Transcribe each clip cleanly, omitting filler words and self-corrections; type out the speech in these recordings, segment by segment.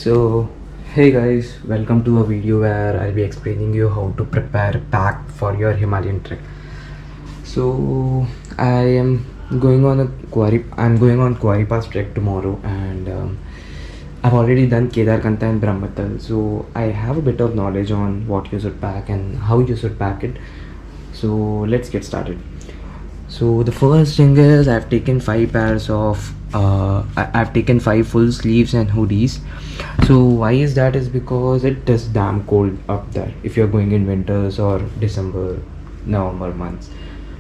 So, hey guys, welcome to a video where I'll be explaining you how to prepare a pack for your Himalayan trek. So, I am I'm going on Kuari Pass trek tomorrow, and I've already done Kedarkantha and Brahmatal, so I have a bit of knowledge on what you should pack and how you should pack it. So, let's get started. So the first thing is I've taken I've taken 5 full sleeves and hoodies. So why is that? Is because it is damn cold up there if you're going in winters or December, November months.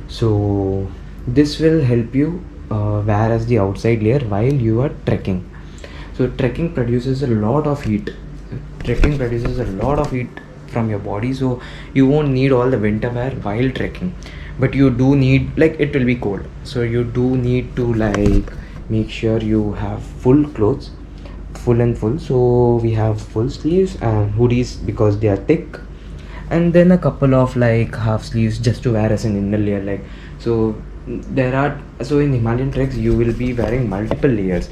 So this will help you wear as the outside layer while you are trekking. So trekking produces a lot of heat. Trekking produces a lot of heat from your body, so you won't need all the winter wear while trekking, but you do need, like, it will be cold, so you do need to like make sure you have full clothes, full and full. So we have full sleeves and hoodies because they are thick, and then a couple of like half sleeves just to wear as an inner layer. Like, so in Himalayan treks you will be wearing multiple layers.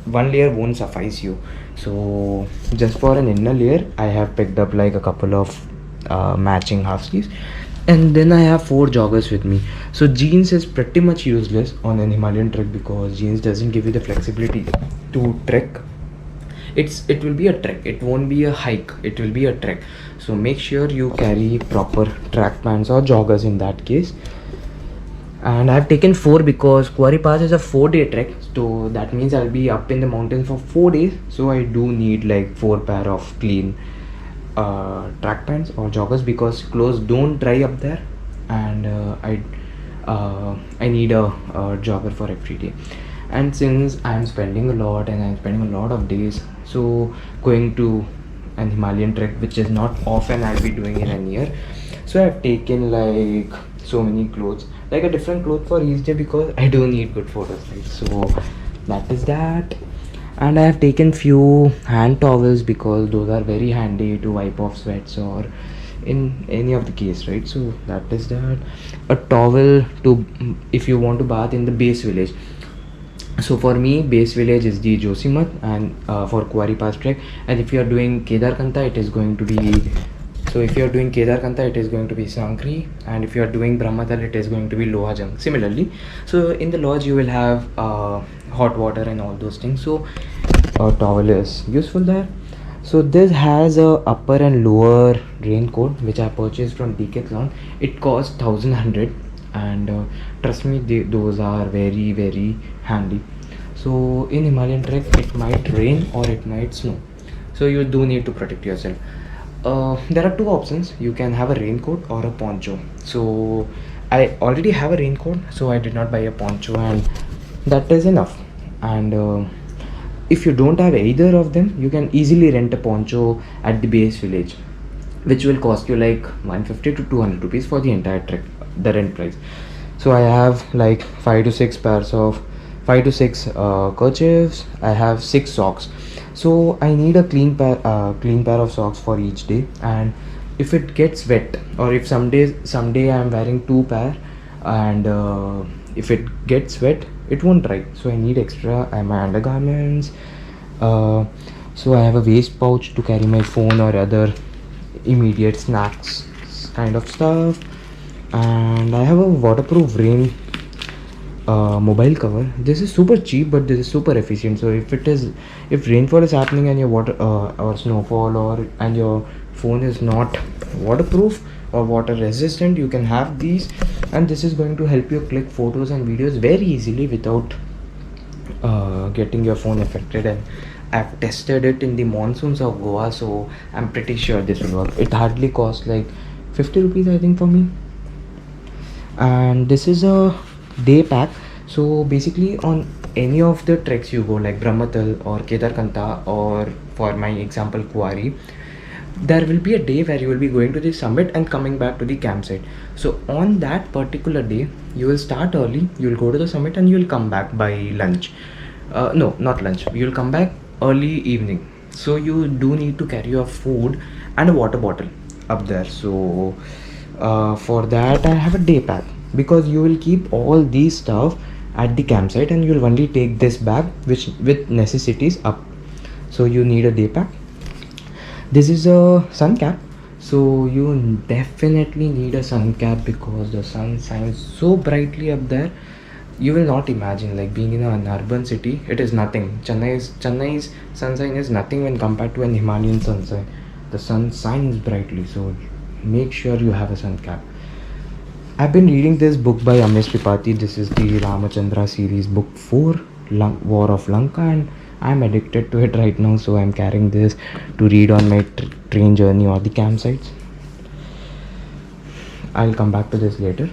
One layer won't suffice you, so just for an inner layer I have picked up like a couple of matching half sleeves, and then I have 4 joggers with me. So jeans is pretty much useless on an Himalayan trek because jeans doesn't give you the flexibility to trek. It will be a trek, it won't be a hike, it will be a trek. So make sure you carry proper track pants or joggers in that case. And I've taken 4 because Kuari Pass is a 4-day trek, so that means I'll be up in the mountains for 4 days. So I do need like 4 pair of clean track pants or joggers because clothes don't dry up there, and I need a jogger for every day. And since I'm spending a lot of days, so going to an Himalayan trek, which is not often I'll be doing in a year, so I've taken like so many clothes, like a different cloth for each day because I do need good photos, right? So that is that. And I have taken few hand towels because those are very handy to wipe off sweats or in any of the case, right? So that is that. A towel to, if you want to bath in the base village. So for me, base village is the Josimat, and for Kuari Pass trek. And if you are doing Kedarkantha, it is going to be, so if you are doing Kedarkantha, it is going to be Sankri, and if you are doing Brahmatal, it is going to be Lohajang. Similarly, so in the lodge you will have hot water and all those things. So a towel is useful there. So this has a upper and lower raincoat which I purchased from Decathlon. It cost 1100, and trust me, those are very very handy. So in Himalayan trek it might rain or it might snow, so you do need to protect yourself. There are 2 options. You can have a raincoat or a poncho. So I already have a raincoat, so I did not buy a poncho, and that is enough. And if you don't have either of them, you can easily rent a poncho at the base village, which will cost you like 150 to 200 rupees for the entire trek, the rent price. So I have like 5 to 6 kerchiefs. I have 6 socks. So I need a clean pair of socks for each day. And if it gets wet, or if someday I am wearing 2 pair, and if it gets wet, it won't dry. So I need extra my undergarments. So I have a waist pouch to carry my phone or other immediate snacks kind of stuff, and I have a waterproof rain mobile cover. This is super cheap, but this is super efficient. So if rainfall is happening and your water or snowfall, and your phone is not waterproof or water resistant, you can have these, and this is going to help you click photos and videos very easily without getting your phone affected. And I've tested it in the monsoons of Goa, so I'm pretty sure this will work. It hardly costs like 50 rupees, I think, for me. And this is a day pack. So basically, on any of the treks you go, like Brahmatal or Kedarkantha, or for my example Kuari, there will be a day where you will be going to the summit and coming back to the campsite. So on that particular day, you will start early, you will go to the summit, and you will come back by lunch. No, not lunch, you will come back early evening. So you do need to carry your food and a water bottle up there. So for that I have a day pack, because you will keep all these stuff at the campsite and you'll only take this bag which with necessities up. so you need a day pack. This is a sun cap, so you definitely need a sun cap because the sun shines so brightly up there. You will not imagine, like, being in an urban city, it is nothing. Chennai's sunshine is nothing when compared to an Himalayan sunshine. The sun shines brightly, so make sure you have a sun cap. I've been reading this book by Amish Tripathi. This is the Ramachandra series, book 4, War of Lanka, and I'm addicted to it right now, so I'm carrying this to read on my train journey or the campsites. I'll come back to this later.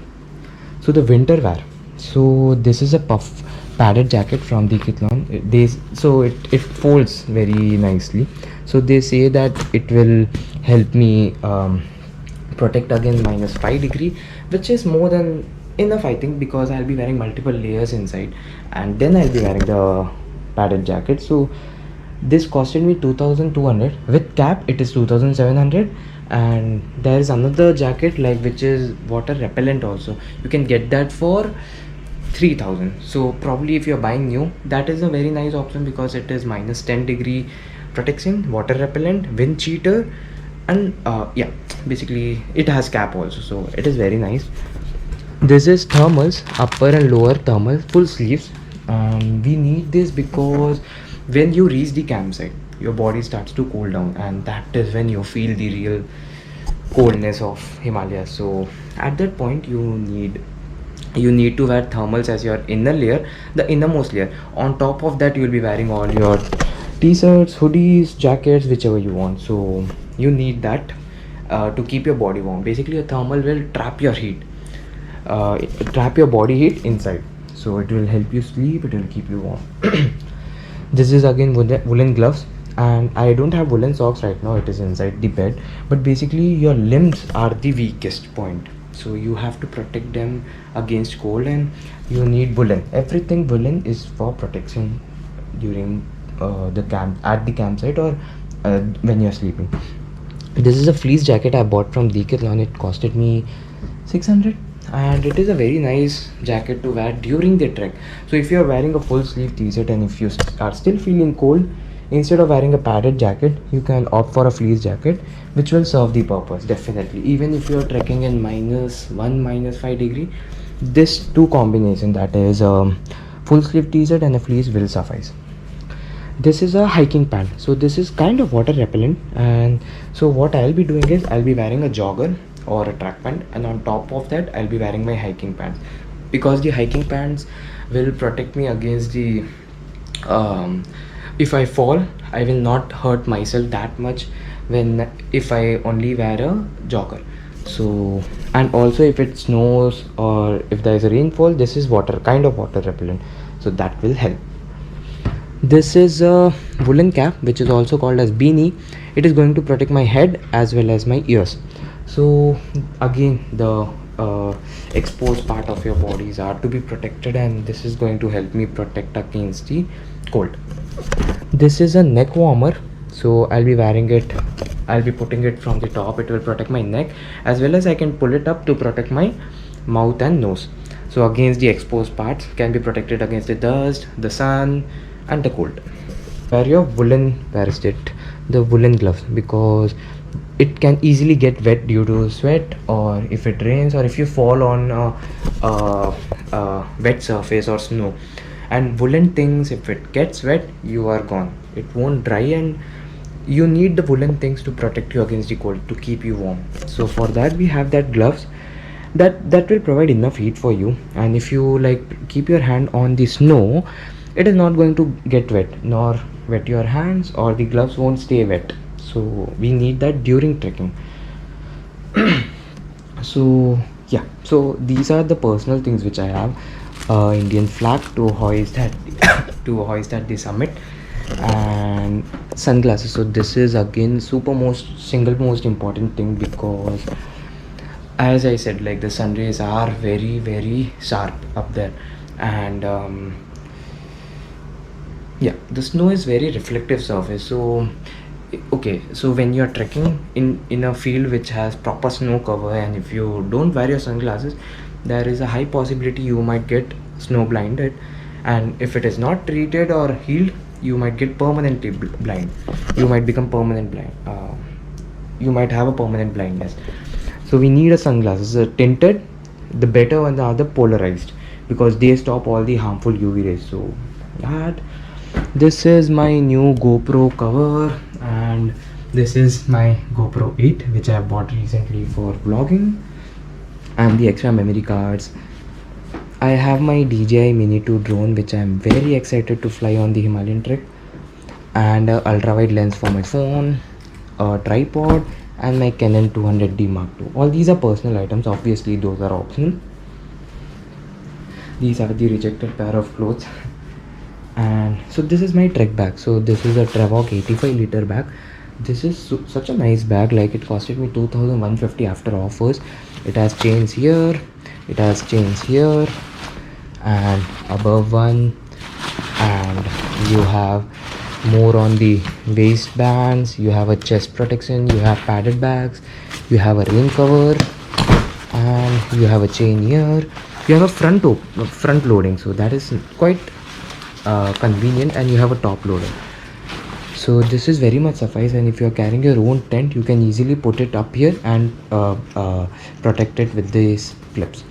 So the winter wear. So this is a puff padded jacket from Decathlon. It folds very nicely. So they say that it will help me protect against -5 degree, which is more than enough, I think, because I'll be wearing multiple layers inside, and then I'll be wearing the padded jacket. So this costed me 2,200. With cap it is 2,700. And there is another jacket, like, which is water repellent also. You can get that for 3,000. So probably if you're buying new, that is a very nice option because it is -10 degree protection, water repellent, wind cheater, and yeah, basically it has cap also, so it is very nice. This is thermals, upper and lower thermal, full sleeves. We need this because when you reach the campsite, your body starts to cool down, and that is when you feel the real coldness of Himalayas. So at that point you need to wear thermals as your inner layer, the innermost layer. On top of that, you will be wearing all your t-shirts, hoodies, jackets, whichever you want. So you need that to keep your body warm. Basically a thermal will trap your heat, trap your body heat inside, so it will help you sleep, it will keep you warm. This is again woolen gloves, and I don't have woolen socks right now, it is inside the bed. But basically your limbs are the weakest point, so you have to protect them against cold, and you need woolen. Everything woolen is for protection during at the campsite, or when you're sleeping. This is a fleece jacket I bought from Decathlon. It costed me 600, and it is a very nice jacket to wear during the trek. So if you're wearing a full sleeve t-shirt and if you are still feeling cold, instead of wearing a padded jacket, you can opt for a fleece jacket, which will serve the purpose definitely. Even if you're trekking in -1, -5 degree, this two combination, that is full sleeve t-shirt and a fleece, will suffice. This is a hiking pant, so this is kind of water repellent. And so what I'll be doing is I'll be wearing a jogger or a track pant, and on top of that I'll be wearing my hiking pants, because the hiking pants will protect me against the if I fall, I will not hurt myself that much if I only wear a jogger. So, and also if it snows or if there is a rainfall, this is kind of water repellent, so that will help. This is a woolen cap, which is also called as beanie. It is going to protect my head as well as my ears. So again, the exposed part of your bodies are to be protected, and this is going to help me protect against the cold. This is a neck warmer, so I'll be wearing it, I'll be putting it from the top. It will protect my neck, as well as I can pull it up to protect my mouth and nose. So against the exposed parts, can be protected against the dust, the sun, and the cold. Wear your the woolen gloves, because it can easily get wet due to sweat, or if it rains, or if you fall on a wet surface or snow. And woolen things, if it gets wet, you are gone, it won't dry, and you need the woolen things to protect you against the cold, to keep you warm. So for that we have that gloves that will provide enough heat for you. And if you keep your hand on the snow, it is not going to get wet nor wet your hands, or the gloves won't stay wet. So we need that during trekking. So yeah, so these are the personal things which I have. Indian flag to hoist at the summit, and sunglasses. So this is again single most important thing, because as I said, the sun rays are very, very sharp up there, and yeah, the snow is very reflective surface. So okay, so when you're trekking in a field which has proper snow cover, and if you don't wear your sunglasses, there is a high possibility you might get snow blinded. And if it is not treated or healed, you might get permanently blind. You might become permanent blind. You might have a permanent blindness. So we need a sunglasses, tinted. The better one, the other polarized, because they stop all the harmful UV rays. So that, this is my new GoPro cover, and this is my GoPro 8 which I have bought recently for vlogging, and the extra memory cards. I have my DJI Mini 2 drone which I am very excited to fly on the Himalayan Trek, and a ultra wide lens for my phone, a tripod, and my Canon 200D Mark II. All these are personal items, obviously those are optional. These are the rejected pair of clothes. And so this is my trek bag. So this is a Trevok 85-liter bag. This is such a nice bag, like it costed me 2150 after offers. It has chains here, it has chains here, and above one, and you have more on the waistbands, you have a chest protection, you have padded bags, you have a rain cover, and you have a chain here. You have a front loading, so that is quite convenient, and you have a top loader. So this is very much suffice, and if you are carrying your own tent, you can easily put it up here and protect it with these clips.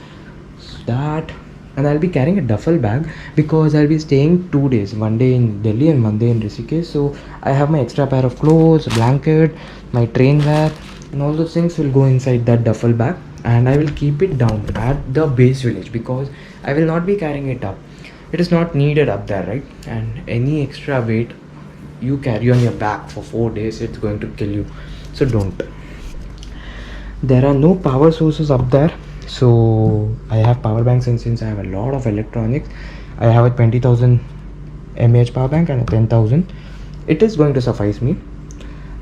So that, and I'll be carrying a duffel bag because I'll be staying 2 days, one day in Delhi and one day in Rishikesh. So I have my extra pair of clothes, blanket, my train wear, and all those things will go inside that duffel bag, and I will keep it down at the base village because I will not be carrying it up. It is not needed up there, right? And any extra weight you carry on your back for 4 days, it's going to kill you. So don't. There are no power sources up there, so I have power banks, and since I have a lot of electronics, I have a 20,000 mAh power bank and a 10,000. It is going to suffice me.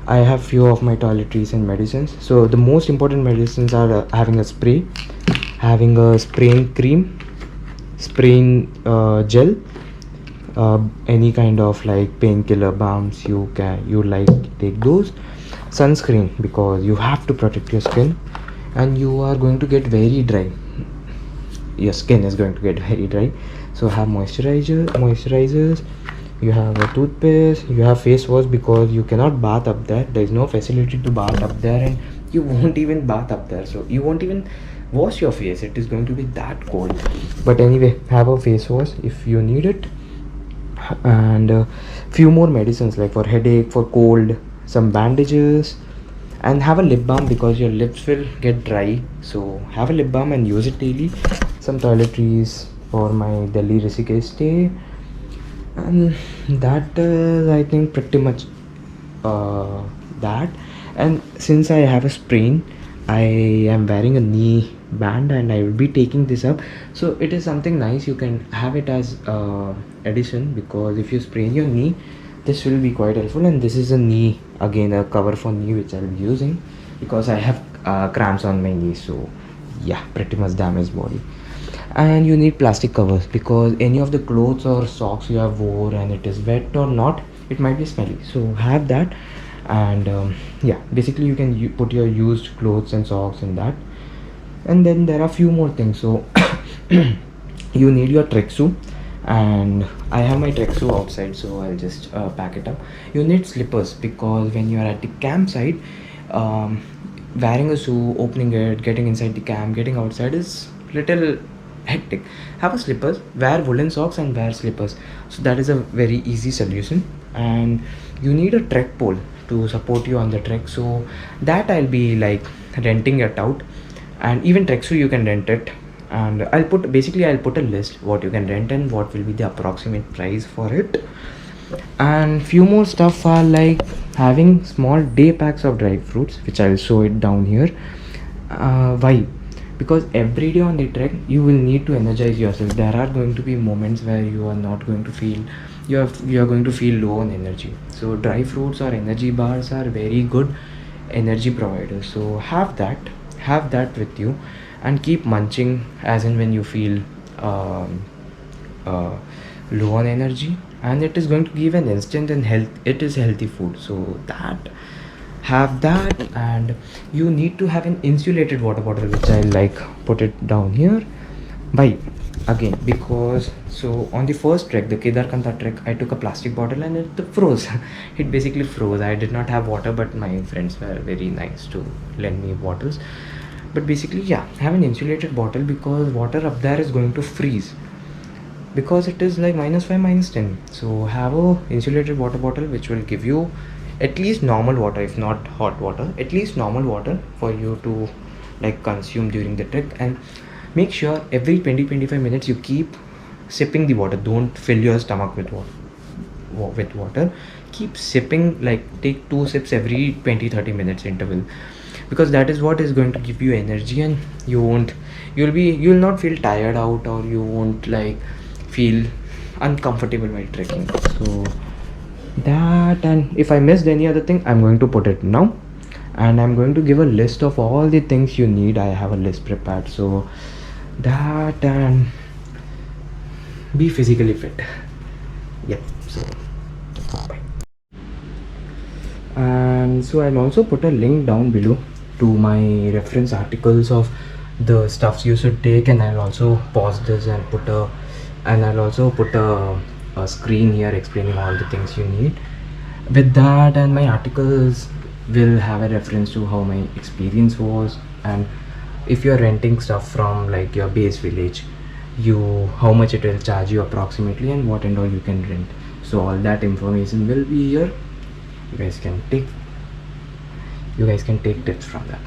I have few of my toiletries and medicines. So the most important medicines are having a spray, having a spraying cream, spraying gel, any kind of like painkiller balms you like take those, sunscreen because you have to protect your skin, and you are going to get very dry. Your skin is going to get very dry, so have moisturizers. You have a toothpaste, you have face wash because you cannot bath up there. There is no facility to bath up there, and you won't even bath up there, so you won't even wash your face. It is going to be that cold. But anyway, have a face wash if you need it, and few more medicines like for headache, for cold, some bandages, and have a lip balm because your lips will get dry. So have a lip balm and use it daily. Some toiletries for my Delhi Rishikesh stay, and that is I think pretty much that. And since I have a sprain, I am wearing a knee band and I will be taking this up. So it is something nice, you can have it as addition, because if you sprain your knee, this will be quite helpful. And this is a knee, again a cover for knee which I'll be using because I have cramps on my knee. So yeah, pretty much damaged body. And you need plastic covers because any of the clothes or socks you have wore and it is wet or not, it might be smelly, so have that. And yeah, basically you can put your used clothes and socks in that. And then there are few more things. So you need your trek shoe, and I have my trek shoe outside, so I'll just pack it up. You need slippers because when you are at the campsite, wearing a shoe, opening it, getting inside the camp, getting outside is little hectic. Have a slippers, wear woolen socks and wear slippers. So that is a very easy solution. And you need a trek pole to support you on the trek, so that I'll be like renting it out. And even trek shoe you can rent it, and I'll put a list what you can rent and what will be the approximate price for it. And few more stuff are like having small day packs of dried fruits, which I'll show it down here. Why? Because every day on the trek you will need to energize yourself. There are going to be moments where you are not going to feel, you are going to feel low on energy. So dry fruits or energy bars are very good energy providers, so have that with you, and keep munching as in when you feel low on energy, and it is going to give an instant and health. It is healthy food, so have that. And you need to have an insulated water bottle, which I like put it down here. Why? again, because so on the first trek, the Kedarkantha trek, I took a plastic bottle and it froze. It basically froze. I did not have water, but my friends were very nice to lend me bottles. But basically, yeah, have an insulated bottle because water up there is going to freeze, because it is like -5 -10. So have a insulated water bottle which will give you at least normal water, if not hot water, at least normal water for you to like consume during the trek. And make sure every 20-25 minutes you keep sipping the water. Don't fill your stomach with water. Keep sipping, like take 2 sips every 20-30 minutes interval, because that is what is going to give you energy, and you'll not feel tired out, or you won't like feel uncomfortable while trekking. So that, and if I missed any other thing, I'm going to put it now, and I'm going to give a list of all the things you need. I have a list prepared. So that, and be physically fit. Yep. So bye. And so I'll also put a link down below to my reference articles of the stuffs you should take, and I'll also pause this and I'll also put a screen here explaining all the things you need with that. And my articles will have a reference to how my experience was, and if you're renting stuff from like your base village, how much it will charge you approximately, and what and all you can rent. So all that information will be here. You guys can take tips from that.